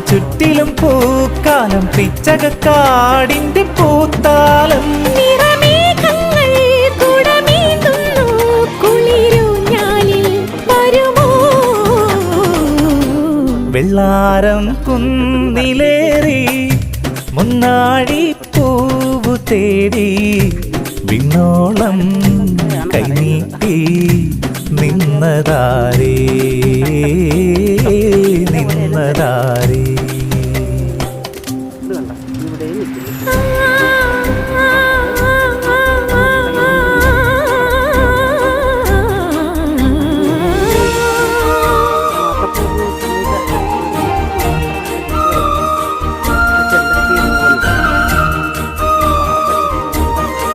ചുറ്റിലും പൂക്കാലം പിച്ചകക്കാടിന്റെ പൂത്താലം വെള്ളാരം കുന്നിലേറി മുന്നാടി പൂവു തേടി വിണ്ണോളം കൈനീട്ടി നിന്നതാരേ നിന്നതാരേ